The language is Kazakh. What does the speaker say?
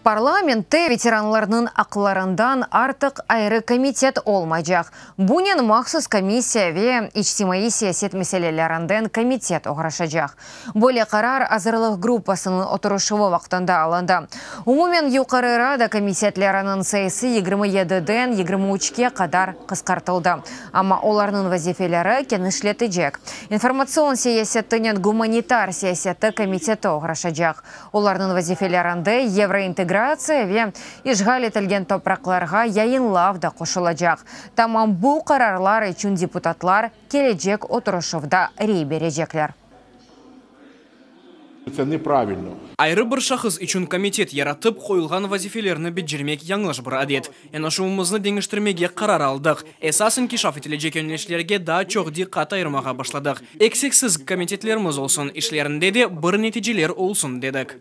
Парламентте ветеранларның ақларындан артық айры комитет олмайжақ. Бұнен мақсус комиссия ве ичтимаи саясет мәселелерінден комитет оғырашажақ. Более қарар азырлық группасының отырышығы вақтында алынды. Умумен юқары рада комитетлерінің сайысы 27-ден 23-ке қадар қысқартылды. Ама оларның вазифелері кенішлетіжек. Информацион саясеттінен гуманитар саясетті комитеті оғырашажақ. Оларның вазифелерінде евроинтеграция ве ишгал етілген топрақларға яйынлавда қошылажақ. Тамам бұл қарарлар үшін депутатлар келечек отырышывда рей бережеклер. Це неправильно. Айры бір шақыз үшін комитет яратып қойылған вазифелеріні беджірмек яңлаш бір адет. Энашуымызны деңіштірмеге қарар алдық. Эсасын кишаф етілежек өнлешлерге да чоғди қат айырмаға башладық. Эксексіз комитетлеріміз олсын, ішлерінде де бір нәтижелер олсын дедік.